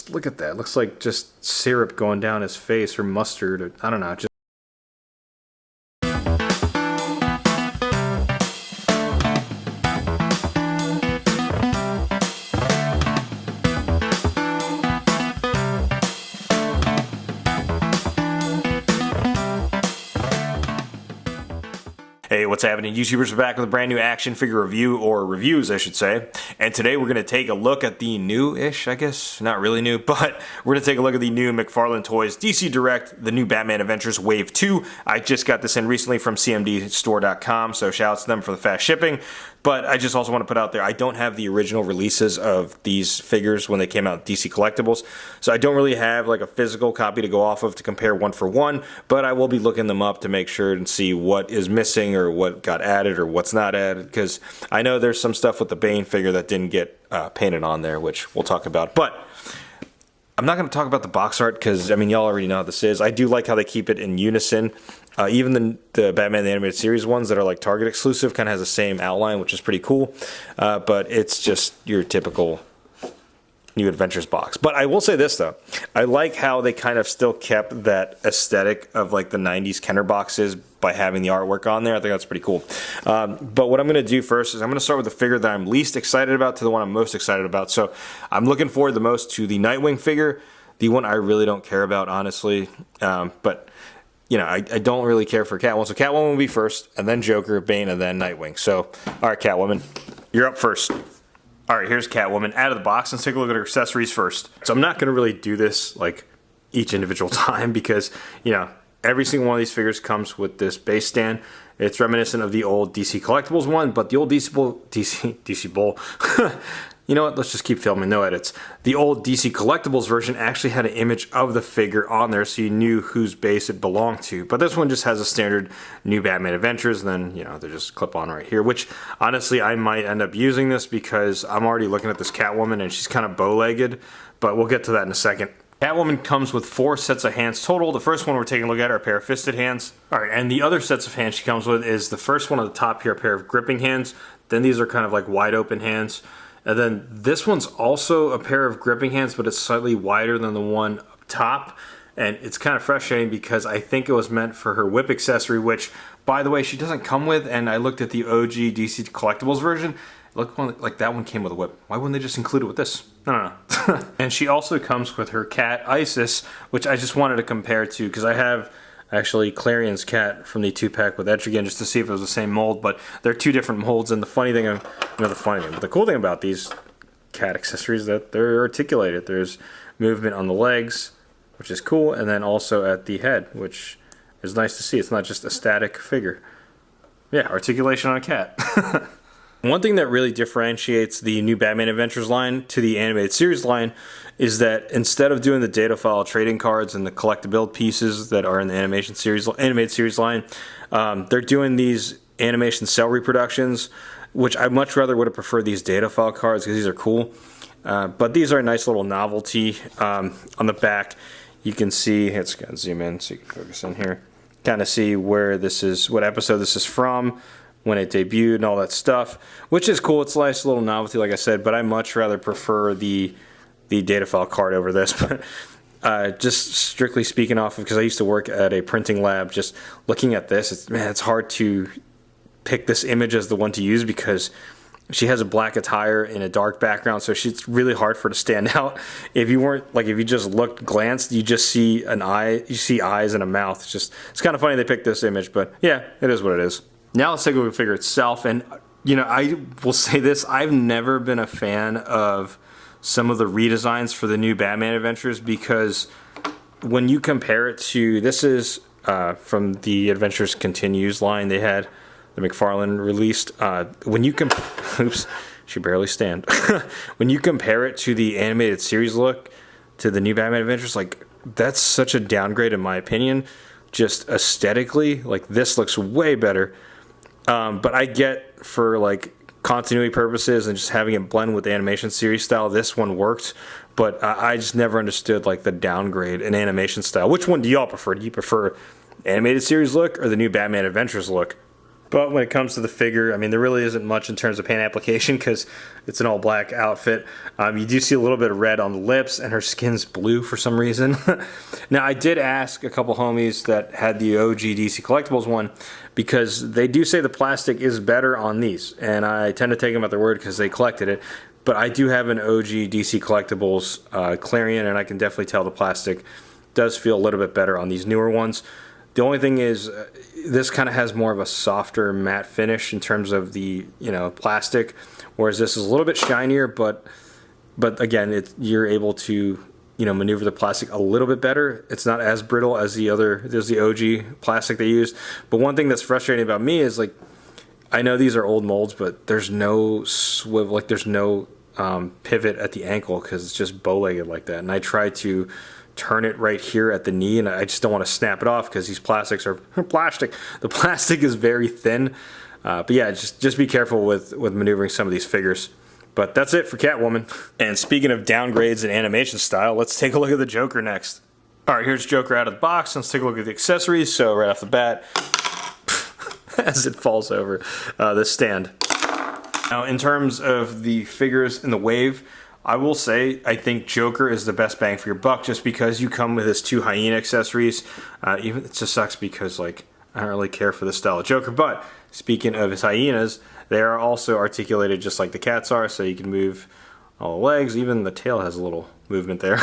just look at that. It looks like just syrup going down his face, or mustard, or I don't know. Just Hey, what's happening? YouTubers are back with a brand new action figure review, or reviews, I should say. And today we're going to take a look at the new-ish, I guess, not really new, but we're going to take a look at the new McFarlane Toys DC Direct, the new Batman Adventures Wave 2. I just got this in recently from cmdstore.com, so shout out to them for the fast shipping. But I just also want to put out there, I don't have the original releases of these figures when they came out DC Collectibles, so I don't really have like a physical copy to go off of to compare one for one, but I will be looking them up to make sure and see what is missing or what got added or what's not added, because I know there's some stuff with the Bane figure that didn't get painted on there, which we'll talk about. But I'm not going to talk about the box art because, I mean, y'all already know how this is. I do like how they keep it in unison. Even the Batman the Animated Series ones that are like Target exclusive kind of has the same outline, which is pretty cool. But it's just your typical New Adventures box. But I will say this, though. I like how they kind of still kept that aesthetic of like the 90s Kenner boxes by having the artwork on there. I think that's pretty cool. But what I'm going to do first is I'm going to start with the figure that I'm least excited about to the one I'm most excited about. So I'm looking forward the most to the Nightwing figure. The one I really don't care about, honestly. But you know, I don't really care for Catwoman. So Catwoman will be first, and then Joker, Bane, and then Nightwing. So, all right, Catwoman, you're up first. All right, here's Catwoman out of the box. Let's take a look at her accessories first. So I'm not going to really do this like each individual time because, you know, every single one of these figures comes with this base stand. It's reminiscent of the old DC Collectibles one, but the old DC Bowl. You know what? Let's just keep filming. No edits. The old DC Collectibles version actually had an image of the figure on there, so you knew whose base it belonged to. But this one just has a standard new Batman Adventures, and then, you know, they just clip on right here, which, honestly, I might end up using this because I'm already looking at this Catwoman, and she's kind of bow-legged, but we'll get to that in a second. Catwoman comes with 4 sets of hands total. The first one we're taking a look at are a pair of fisted hands. Alright, and the other sets of hands she comes with is the first one at the top here, a pair of gripping hands. Then these are kind of like wide open hands. And then this one's also a pair of gripping hands, but it's slightly wider than the one up top. And it's kind of frustrating because I think it was meant for her whip accessory, which, by the way, she doesn't come with. And I looked at the OG DC Collectibles version. It looked like that one came with a whip. Why wouldn't they just include it with this? I don't know. And she also comes with her cat, Isis, which I just wanted to compare to because I have actually Clarion's cat from the 2-pack with Etrigan just to see if it was the same mold, but they're 2 different molds. And the funny thing, but the cool thing about these cat accessories is that they're articulated. There's movement on the legs, which is cool, and then also at the head, which is nice to see. It's not just a static figure. Yeah, articulation on a cat. One thing that really differentiates the new Batman Adventures line to the animated series line is that instead of doing the data file trading cards and the collectible pieces that are in the animated series line, they're doing these animation cell reproductions, which I much rather would have preferred these data file cards because these are cool. But these are a nice little novelty. On the back, you can see, let's go zoom in so you can focus in here, kind of see where this is, what episode this is from, when it debuted and all that stuff, which is cool. It's a nice little novelty, like I said, but I much rather prefer the data file card over this. But just strictly speaking off of, because I used to work at a printing lab, just looking at this, it's hard to pick this image as the one to use because she has a black attire in a dark background, so it's really hard for her to stand out. If you just glanced, you just see an eye, you see eyes and a mouth. It's kind of funny they picked this image, but yeah, it is what it is. Now let's take a look at the figure itself, and you know, I will say this, I've never been a fan of some of the redesigns for the new Batman Adventures because when you compare it to, this is from the Adventures Continues line they had, the McFarlane released, when you oops, she barely stand. When you compare it to the animated series look to the new Batman Adventures, like that's such a downgrade in my opinion, just aesthetically, like this looks way better. But I get for like continuity purposes and just having it blend with the animation series style, this one worked. But I just never understood like the downgrade in animation style. Which one do y'all prefer? Do you prefer animated series look or the new Batman Adventures look? But when it comes to the figure, I mean, there really isn't much in terms of paint application because it's an all-black outfit. You do see a little bit of red on the lips, and her skin's blue for some reason. Now, I did ask a couple homies that had the OG DC Collectibles one because they do say the plastic is better on these, and I tend to take them at their word because they collected it. But I do have an OG DC Collectibles Clarion, and I can definitely tell the plastic does feel a little bit better on these newer ones. The only thing is, this kind of has more of a softer matte finish in terms of the plastic, whereas this is a little bit shinier. But again, you're able to maneuver the plastic a little bit better. It's not as brittle as there's the OG plastic they used. But one thing that's frustrating about me is like I know these are old molds, but there's no swivel, like there's no pivot at the ankle because it's just bow-legged like that. And I try to turn it right here at the knee, and I just don't want to snap it off because these plastics are plastic. The plastic is very thin. But yeah, just be careful with maneuvering some of these figures. But that's it for Catwoman. And speaking of downgrades in animation style, let's take a look at the Joker next. Alright, here's Joker out of the box. Let's take a look at the accessories. So right off the bat, as it falls over this stand. Now in terms of the figures in the wave, I will say I think Joker is the best bang for your buck just because you come with his 2 hyena accessories. Even it just sucks because like I don't really care for the style of Joker, but speaking of his hyenas, they are also articulated just like the cats are, so you can move all the legs. Even the tail has a little movement there,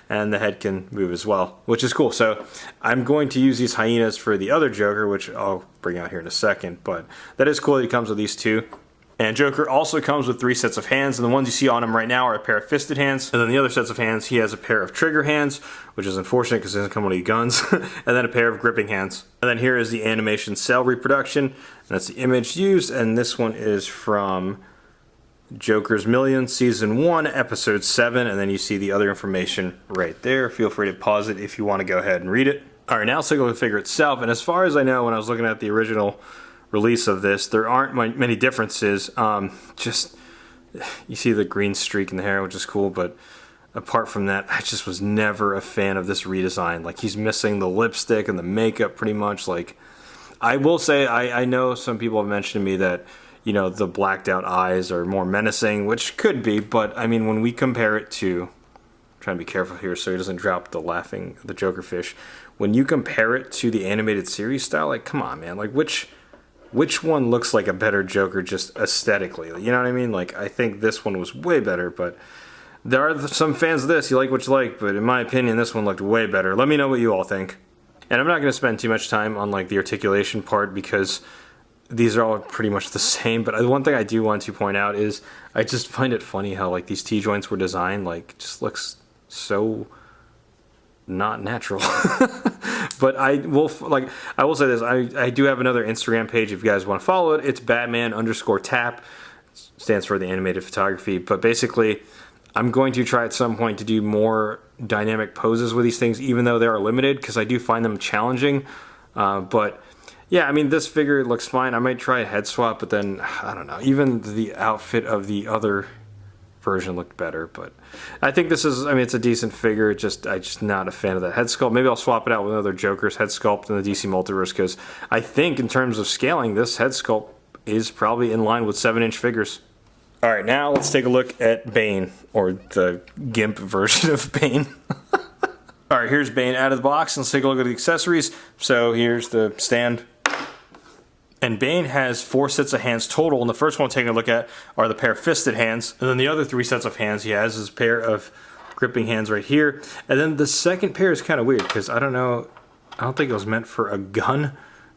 and the head can move as well, which is cool. So I'm going to use these hyenas for the other Joker, which I'll bring out here in a second, but that is cool that he comes with these 2. And Joker also comes with 3 sets of hands, and the ones you see on him right now are a pair of fisted hands, and then the other sets of hands, he has a pair of trigger hands, which is unfortunate because it doesn't come with any guns, and then a pair of gripping hands. And then here is the animation cell reproduction, and that's the image used, and this one is from Joker's Million, Season 1, Episode 7, and then you see the other information right there. Feel free to pause it if you want to go ahead and read it. Alright, now let's take a look at the figure itself, and as far as I know, when I was looking at the original release of this, there aren't many differences. Just you see the green streak in the hair, which is cool, but apart from that, I just was never a fan of this redesign. Like, he's missing the lipstick and the makeup pretty much. Like, I will say, I know some people have mentioned to me that the blacked out eyes are more menacing, which could be, but I mean, when we compare it to, I'm trying to be careful here so he doesn't drop the Joker fish. When you compare it to the animated series style, like, come on, man, like which one looks like a better Joker just aesthetically? You know what I mean? Like, I think this one was way better, but there are some fans of this. You like what you like, but in my opinion, this one looked way better. Let me know what you all think. And I'm not going to spend too much time on like the articulation part because these are all pretty much the same. But one thing I do want to point out is I just find it funny how like these T-joints were designed, like, just looks so not natural. But I will say this, I do have another Instagram page if you guys want to follow it. It's Batman_tap, stands for the animated photography. But basically, I'm going to try at some point to do more dynamic poses with these things, even though they are limited, because I do find them challenging. But yeah, I mean, this figure looks fine. I might try a head swap, but then I don't know. Even the outfit of the other version looked better, but I think this is, I mean, it's a decent figure. I'm just not a fan of that head sculpt. Maybe I'll swap it out with another Joker's head sculpt in the DC Multiverse, because I think in terms of scaling, this head sculpt is probably in line with 7-inch figures. Alright, now let's take a look at Bane, or the GIMP version of Bane. Alright, here's Bane out of the box, and let's take a look at the accessories. So here's the stand. And Bane has 4 sets of hands total, and the first one we're taking a look at are the pair of fisted hands, and then the other 3 sets of hands he has is a pair of gripping hands right here. And then the second pair is kind of weird, because I don't think it was meant for a gun,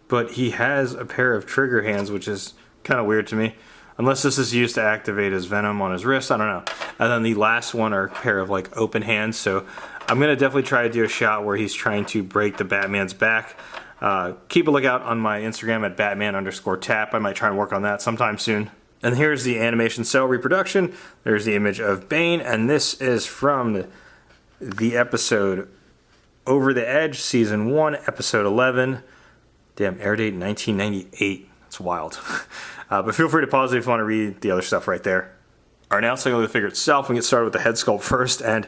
but he has a pair of trigger hands, which is kind of weird to me. Unless this is used to activate his venom on his wrist, I don't know. And then the last one are a pair of like open hands, so I'm going to definitely try to do a shot where he's trying to break the Batman's back. Keep a lookout on my Instagram at Batman_tap. I might try and work on that sometime soon. And here's the animation cell reproduction. There's the image of Bane, and this is from the episode Over the Edge, Season 1, Episode 11. Damn, air date 1998. That's wild. But feel free to pause it if you want to read the other stuff right there. Alright, now let's take a look at the figure itself and get started with the head sculpt first. And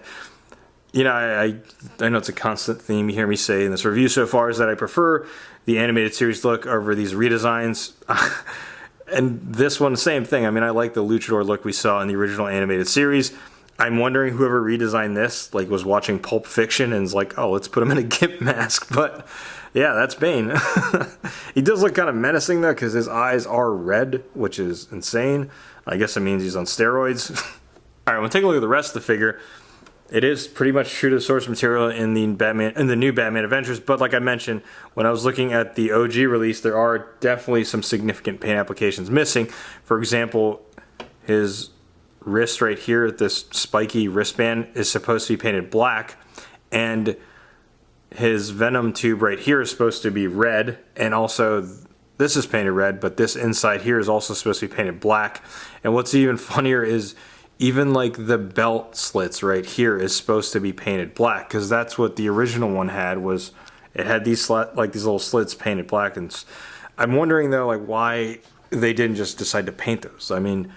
you know, I know it's a constant theme you hear me say in this review so far is that I prefer the animated series look over these redesigns. And this one, same thing. I mean, I like the luchador look we saw in the original animated series. I'm wondering whoever redesigned this, like, was watching Pulp Fiction and is like, oh, let's put him in a gimp mask. But yeah, that's Bane. He does look kind of menacing though, because his eyes are red, which is insane. I guess it means he's on steroids. All right, we'll take a look at the rest of the figure. It is pretty much true to the source material in the new Batman Adventures, but like I mentioned, when I was looking at the OG release, there are definitely some significant paint applications missing. For example, his wrist right here, this spiky wristband, is supposed to be painted black, and his Venom tube right here is supposed to be red, and also this is painted red, but this inside here is also supposed to be painted black. And what's even funnier is even like the belt slits right here is supposed to be painted black, because that's what the original one had. Was it had these these little slits painted black. And I'm wondering though, like, why they didn't just decide to paint those. I mean,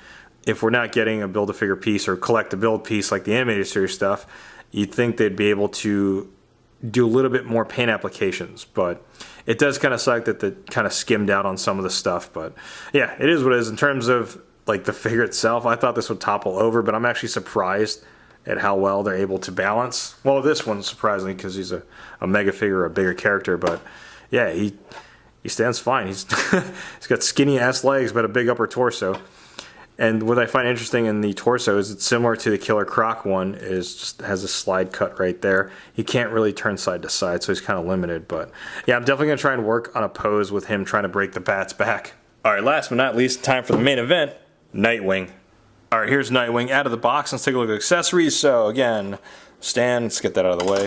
if we're not getting a build-a-figure piece or collect-a-build piece like the animated series stuff, you'd think they'd be able to do a little bit more paint applications. But it does kind of suck that they kind of skimmed out on some of the stuff. But yeah, it is what it is. In terms of like the figure itself, I thought this would topple over, but I'm actually surprised at how well they're able to balance. Well, this one's surprising because he's a mega figure, a bigger character, but yeah, he stands fine. He's got skinny ass legs but a big upper torso. And what I find interesting in the torso is it's similar to the Killer Croc one, is just has a slide cut right there. He can't really turn side to side, so he's kind of limited. But yeah, I'm definitely going to try and work on a pose with him trying to break the Bat's back. All right, last but not least, time for the main event, Nightwing. All right, here's Nightwing out of the box. Let's take a look at accessories. So again, stand, let's get that out of the way.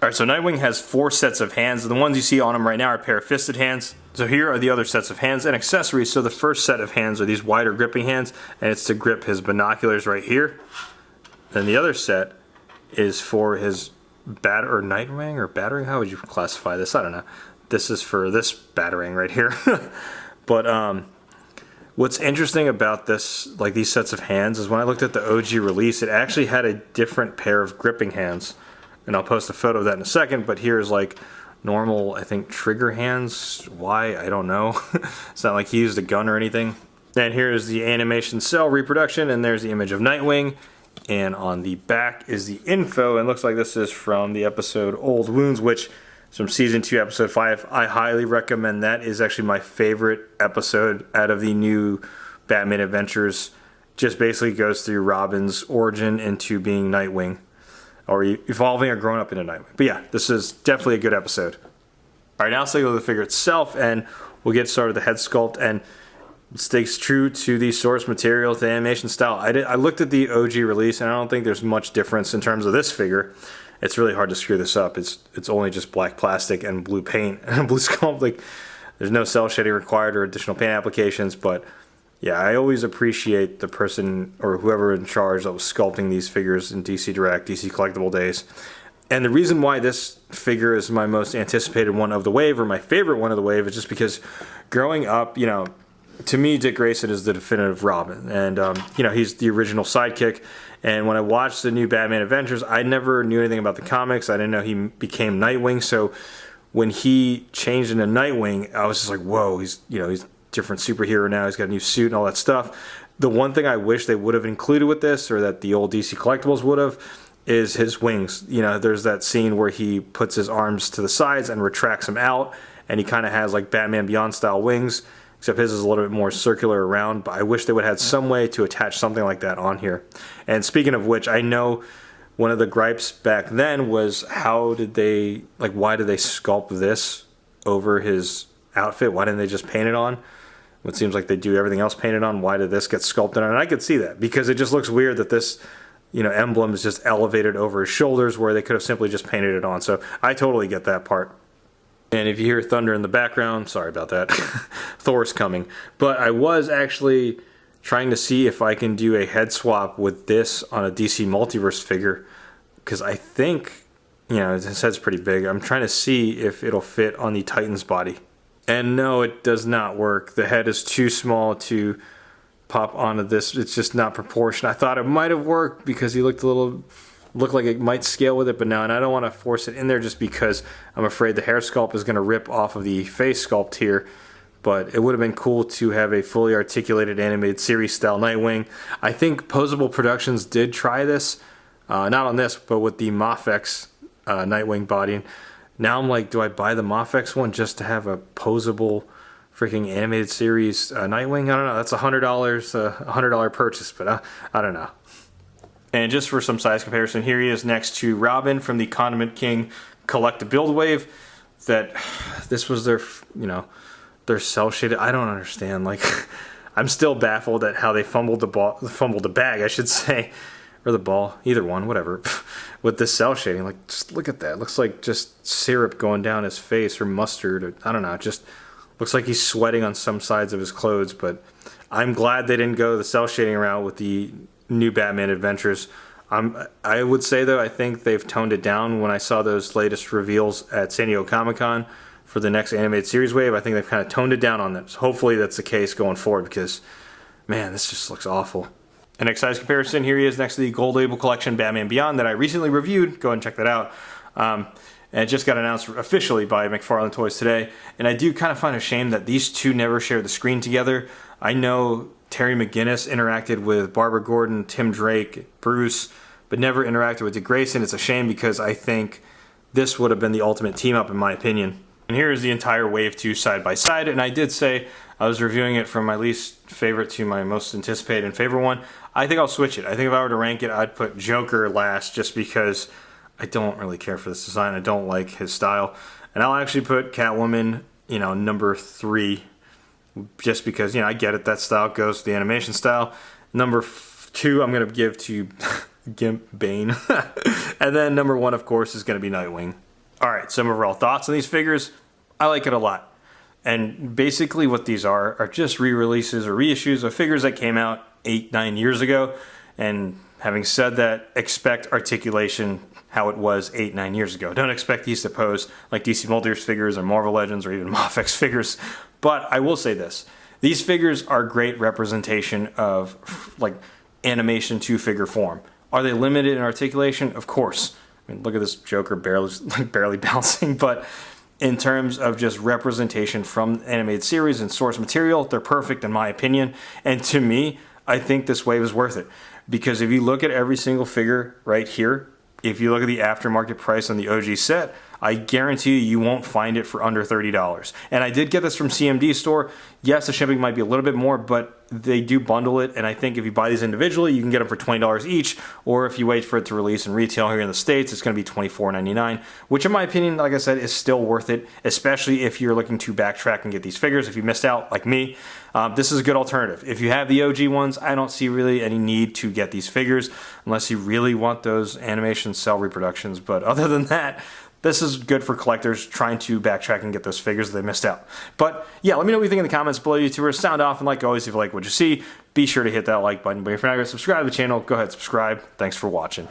All right, so Nightwing has 4 sets of hands. The ones you see on him right now are a pair of fisted hands. So here are the other sets of hands and accessories. So the first set of hands are these wider gripping hands, and it's to grip his binoculars right here. Then the other set is for his Nightwing or battering. How would you classify this? I don't know. This is for this battering right here. But what's interesting about this, like these sets of hands, is when I looked at the OG release, it actually had a different pair of gripping hands. And I'll post a photo of that in a second, but here's like normal, I think, trigger hands. Why? I don't know. It's not like he used a gun or anything. And here's the animation cell reproduction, and there's the image of Nightwing. And on the back is the info, and it looks like this is from the episode Old Wounds, which is from Season 2, Episode 5. I highly recommend that. It is actually my favorite episode out of the new Batman Adventures. Just basically goes through Robin's origin into being Nightwing, or evolving or growing up into Nightwing. But yeah, this is definitely a good episode. All right, now let's take a look at the figure itself, and we'll get started with the head sculpt. And it stays true to the source material, the animation style. I looked at the OG release, and I don't think there's much difference in terms of this figure. It's really hard to screw this up. It's only just black plastic and blue paint and blue sculpt. Like, there's no cell shading required or additional paint applications, but yeah, I always appreciate the person or whoever in charge that was sculpting these figures in DC Direct, DC Collectible days. And the reason why this figure is my most anticipated one of the wave, or my favorite one of the wave, is just because growing up, you know, to me, Dick Grayson is the definitive Robin. And, you know, he's the original sidekick. And when I watched the new Batman Adventures, I never knew anything about the comics. I didn't know he became Nightwing. So when he changed into Nightwing, I was just like, whoa, he's different superhero now. He's got a new suit and all that stuff. The one thing I wish they would have included with this, or that the old DC Collectibles would have, is his wings. You know, there's that scene where he puts his arms to the sides and retracts them out, and he kind of has like Batman Beyond style wings, except his is a little bit more circular around. But I wish they would have had some way to attach something like that on here. And speaking of which, I know one of the gripes back then was why did they sculpt this over his outfit? Why didn't they just paint it on? It seems like they do everything else painted on. Why did this get sculpted on? And I could see that, because it just looks weird that this, you know, emblem is just elevated over his shoulders, where they could have simply just painted it on. So I totally get that part. And if you hear thunder in the background, sorry about that. Thor's coming. But I was actually trying to see if I can do a head swap with this on a DC Multiverse figure, because I think, you know, his head's pretty big. I'm trying to see if it'll fit on the Titan's body. And no, it does not work. The head is too small to pop onto this. It's just not proportioned. I thought it might have worked because he looked a little look like it might scale with it, but no, and I don't want to force it in there just because I'm afraid the hair sculpt is going to rip off of the face sculpt here. But it would have been cool to have a fully articulated animated series style Nightwing. I think Posable Productions did try this, not on this, but with the Mafex Nightwing body. Now I'm like, do I buy the Mafex one just to have a posable freaking animated series Nightwing? I don't know. That's $100, a $100 purchase, but I don't know. And just for some size comparison, here he is next to Robin from the Condiment King Collect a Build Wave. That this was their, you know, their cell shaded. I don't understand. Like, I'm still baffled at how they fumbled the bag, I should say, or the ball, either one, whatever. With this cell shading, like, just look at that. It looks like just syrup going down his face or mustard. Or, I don't know. It just looks like he's sweating on some sides of his clothes. But I'm glad they didn't go the cell shading route with the new Batman Adventures. I would say, though, I think they've toned it down. When I saw those latest reveals at San Diego Comic-Con for the next animated series wave, I think they've kind of toned it down on that. So hopefully that's the case going forward, because, man, this just looks awful. And next size comparison, here he is next to the Gold Label Collection Batman Beyond that I recently reviewed. Go ahead and check that out. And it just got announced officially by McFarlane Toys today. And I do kind of find a shame that these two never share the screen together. I know Terry McGinnis interacted with Barbara Gordon, Tim Drake, Bruce, but never interacted with Dick Grayson. It's a shame because I think this would have been the ultimate team up in my opinion. And here is the entire Wave 2 side by side. And I did say I was reviewing it from my least favorite to my most anticipated and favorite one. I think I'll switch it. I think if I were to rank it, I'd put Joker last just because I don't really care for this design. I don't like his style. And I'll actually put Catwoman, you know, number 3. Just because, you know, I get it. That style goes to the animation style. Number 2, I'm going to give to Bane. And then number 1, of course, is going to be Nightwing. All right, some overall thoughts on these figures. I like it a lot. And basically what these are just re-releases or reissues of figures that came out 8-9 years ago. And having said that, expect articulation how it was 8-9 years ago. Don't expect these to pose like DC Multiverse figures or Marvel Legends or even Mafex figures. But I will say this. These figures are great representation of like animation to figure form. Are they limited in articulation? Of course. I mean, look at this Joker barely bouncing. But in terms of just representation from animated series and source material, they're perfect in my opinion. And to me, I think this wave is worth it. Because if you look at every single figure right here, if you look at the aftermarket price on the OG set, I guarantee you won't find it for under $30. And I did get this from CMD store. Yes, the shipping might be a little bit more, but they do bundle it. And I think if you buy these individually, you can get them for $20 each. Or if you wait for it to release and retail here in the States, it's going to be $24.99, which in my opinion, like I said, is still worth it, especially if you're looking to backtrack and get these figures. If you missed out, like me, this is a good alternative. If you have the OG ones, I don't see really any need to get these figures unless you really want those animation cell reproductions. But other than that, this is good for collectors trying to backtrack and get those figures that they missed out. But yeah, let me know what you think in the comments below, YouTubers. Sound off, and like always, if you like what you see, be sure to hit that like button. But if you're not going to subscribe to the channel, go ahead and subscribe. Thanks for watching.